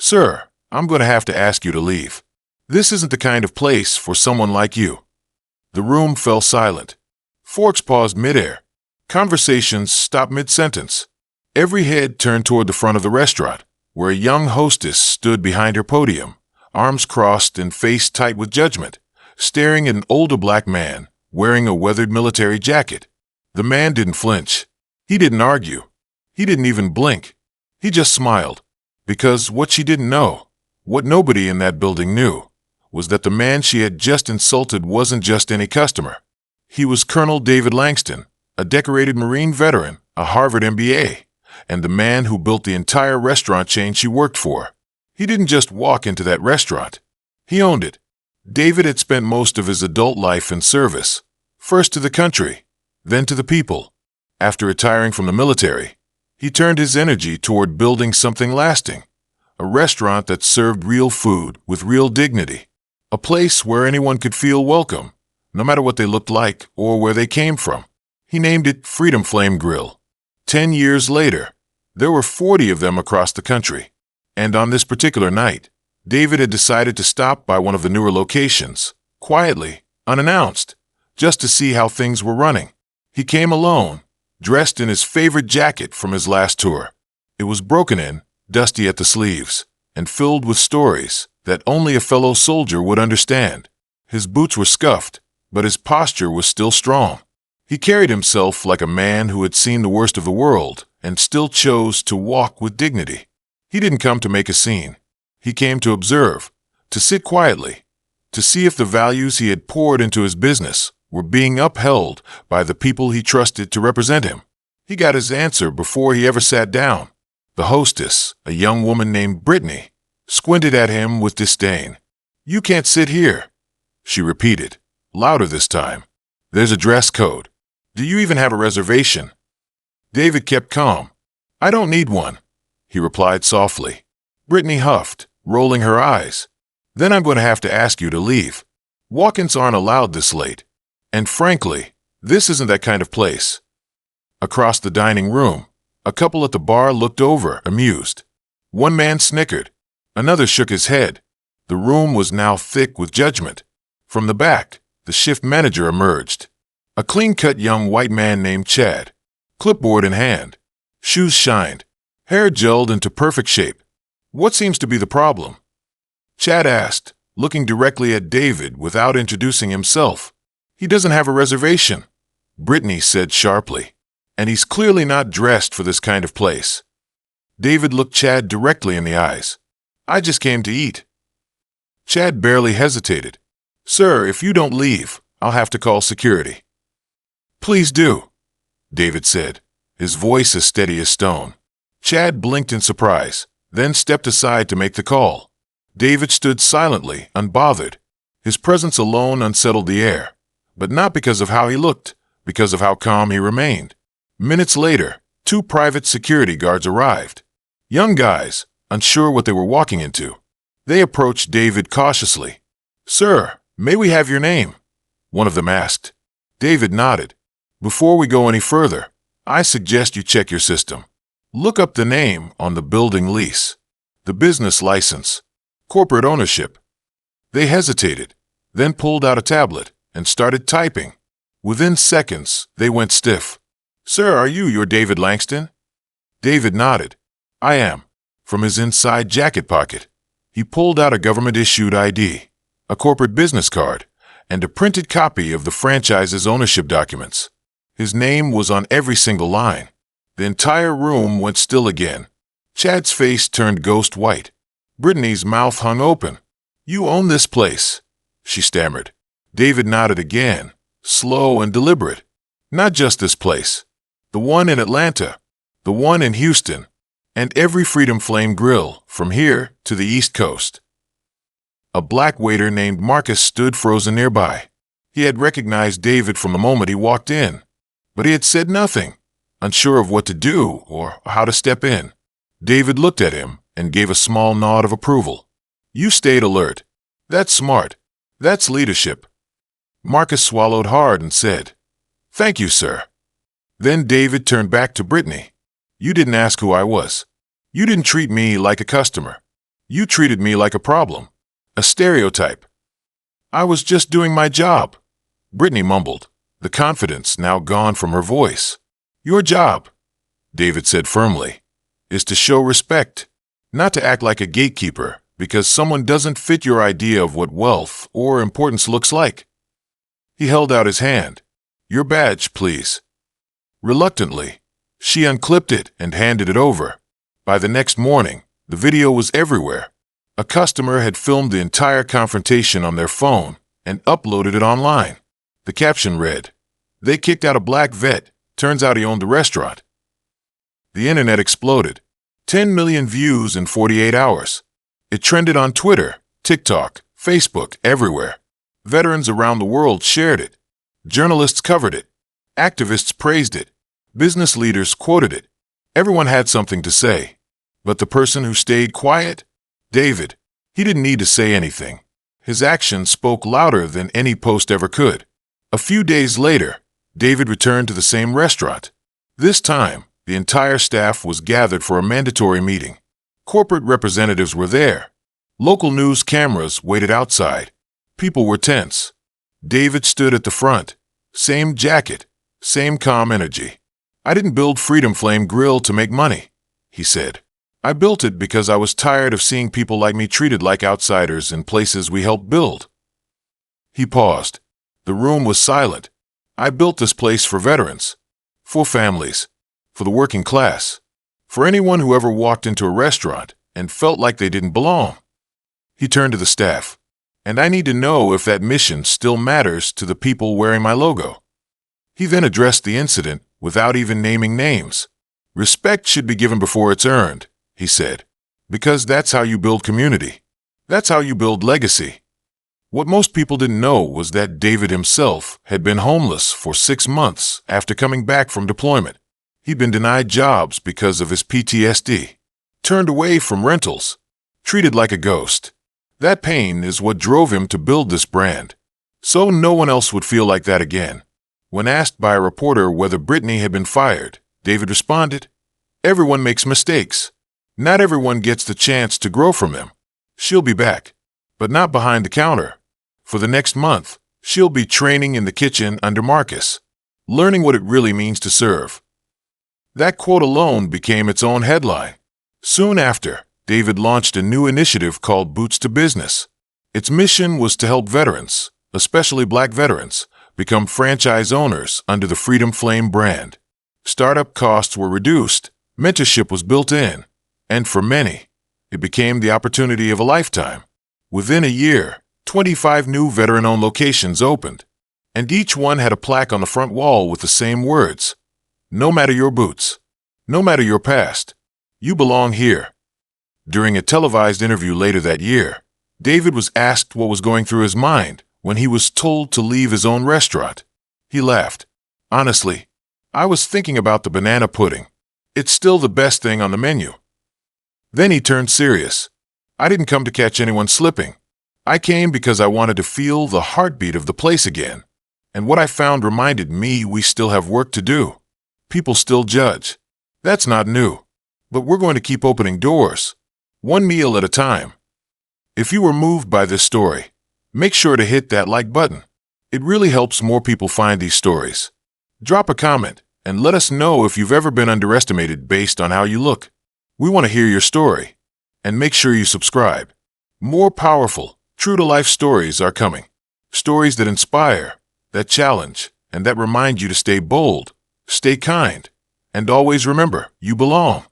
Sir, I'm going to have to ask you to leave. This isn't the kind of place for someone like you. The room fell silent. Forks paused midair. Conversations stopped mid-sentence. Every head turned toward the front of the restaurant, where a young hostess stood behind her podium, arms crossed and face tight with judgment, staring at an older black man wearing a weathered military jacket. The man didn't flinch. He didn't argue. He didn't even blink. He just smiled. Because what she didn't know, what nobody in that building knew, was that the man she had just insulted wasn't just any customer. He was Colonel David Langston, a decorated Marine veteran, a Harvard MBA, and the man who built the entire restaurant chain she worked for. He didn't just walk into that restaurant. He owned it. David had spent most of his adult life in service, first to the country, then to the people. After retiring from the military, he turned his energy toward building something lasting, a restaurant that served real food with real dignity, a place where anyone could feel welcome, no matter what they looked like or where they came from. He named it Freedom Flame Grill. 10 years later, there were 40 of them across the country, and on this particular night, David had decided to stop by one of the newer locations, quietly, unannounced, just to see how things were running. He came alone, dressed in his favorite jacket from his last tour. It was broken in, dusty at the sleeves, and filled with stories that only a fellow soldier would understand. His boots were scuffed, but his posture was still strong. He carried himself like a man who had seen the worst of the world and still chose to walk with dignity. He didn't come to make a scene. He came to observe, to sit quietly, to see if the values he had poured into his business were being upheld by the people he trusted to represent him. He got his answer before he ever sat down. The hostess, a young woman named Britney, squinted at him with disdain. "You can't sit here," she repeated, louder this time. "There's a dress code. Do you even have a reservation?" David kept calm. "I don't need one," he replied softly. Britney huffed, rolling her eyes. "Then I'm going to have to ask you to leave. Walk-ins aren't allowed this late. And frankly, this isn't that kind of place." Across the dining room, a couple at the bar looked over, amused. One man snickered. Another shook his head. The room was now thick with judgment. From the back, the shift manager emerged. A clean-cut young white man named Chad, clipboard in hand. Shoes shined. Hair gelled into perfect shape. "What seems to be the problem?" Chad asked, looking directly at David without introducing himself. "He doesn't have a reservation," Britney said sharply. "And he's clearly not dressed for this kind of place." David looked Chad directly in the eyes. "I just came to eat." Chad barely hesitated. "Sir, if you don't leave, I'll have to call security." "Please do," David said, his voice as steady as stone. Chad blinked in surprise, then stepped aside to make the call. David stood silently, unbothered. His presence alone unsettled the air, but not because of how he looked, because of how calm he remained. Minutes later, 2 private security guards arrived. Young guys, unsure what they were walking into. They approached David cautiously. "Sir, may we have your name?" one of them asked. David nodded. "Before we go any further, I suggest you check your system. Look up the name on the building lease, the business license, corporate ownership." They hesitated, then pulled out a tablet and started typing. Within seconds, they went stiff. "Sir, are you your David Langston?" David nodded. "I am." From his inside jacket pocket, he pulled out a government-issued ID, a corporate business card, and a printed copy of the franchise's ownership documents. His name was on every single line. The entire room went still again. Chad's face turned ghost white. Britney's mouth hung open. "You own this place," she stammered. David nodded again, slow and deliberate. "Not just this place. The one in Atlanta, the one in Houston, and every Freedom Flame Grill from here to the East Coast." A black waiter named Marcus stood frozen nearby. He had recognized David from the moment he walked in, but he had said nothing, unsure of what to do or how to step in. David looked at him and gave a small nod of approval. "You stayed alert. That's smart. That's leadership." Marcus swallowed hard and said, "Thank you, sir." Then David turned back to Britney. "You didn't ask who I was. You didn't treat me like a customer. You treated me like a problem, a stereotype. I was just doing my job, Britney mumbled, the confidence now gone from her voice. Your job, David said firmly, is to show respect, not to act like a gatekeeper because someone doesn't fit your idea of what wealth or importance looks like. He held out his hand. Your badge, please. Reluctantly, she unclipped it and handed it over. By the next morning, the video was everywhere. A customer had filmed the entire confrontation on their phone and uploaded it online. The caption read, "They kicked out a black vet. Turns out he owned the restaurant." The internet exploded. 10 million views in 48 hours. It trended on Twitter, TikTok, Facebook, everywhere. Veterans around the world shared it. Journalists covered it. Activists praised it. Business leaders quoted it. Everyone had something to say. But the person who stayed quiet? David. He didn't need to say anything. His actions spoke louder than any post ever could. A few days later, David returned to the same restaurant. This time, the entire staff was gathered for a mandatory meeting. Corporate representatives were there. Local news cameras waited outside. People were tense. David stood at the front. Same jacket, same calm energy. I didn't build Freedom Flame Grill to make money, he said. I built it because I was tired of seeing people like me treated like outsiders in places we helped build. He paused. The room was silent. I built this place for veterans, for families, for the working class, for anyone who ever walked into a restaurant and felt like they didn't belong. He turned to the staff. And I need to know if that mission still matters to the people wearing my logo. He then addressed the incident without even naming names. Respect should be given before it's earned, he said, because that's how you build community. That's how you build legacy. What most people didn't know was that David himself had been homeless for 6 months after coming back from deployment. He'd been denied jobs because of his PTSD, turned away from rentals, treated like a ghost. That pain is what drove him to build this brand, so no one else would feel like that again. When asked by a reporter whether Britney had been fired, David responded, "Everyone makes mistakes. Not everyone gets the chance to grow from them. She'll be back, but not behind the counter. For the next month, she'll be training in the kitchen under Marcus, learning what it really means to serve." That quote alone became its own headline. Soon after, David launched a new initiative called Boots to Business. Its mission was to help veterans, especially Black veterans, become franchise owners under the Freedom Flame brand. Startup costs were reduced, mentorship was built in, and for many, it became the opportunity of a lifetime. Within a year, 25 new veteran-owned locations opened, and each one had a plaque on the front wall with the same words, "No matter your boots, no matter your past, you belong here." During a televised interview later that year, David was asked what was going through his mind when he was told to leave his own restaurant. He laughed. "Honestly, I was thinking about the banana pudding. It's still the best thing on the menu." Then he turned serious. "I didn't come to catch anyone slipping. I came because I wanted to feel the heartbeat of the place again. And what I found reminded me we still have work to do. People still judge. That's not new. But we're going to keep opening doors. One meal at a time." If you were moved by this story, make sure to hit that like button. It really helps more people find these stories. Drop a comment and let us know if you've ever been underestimated based on how you look. We want to hear your story. And make sure you subscribe. More powerful, true-to-life stories are coming. Stories that inspire, that challenge, and that remind you to stay bold, stay kind, and always remember, you belong.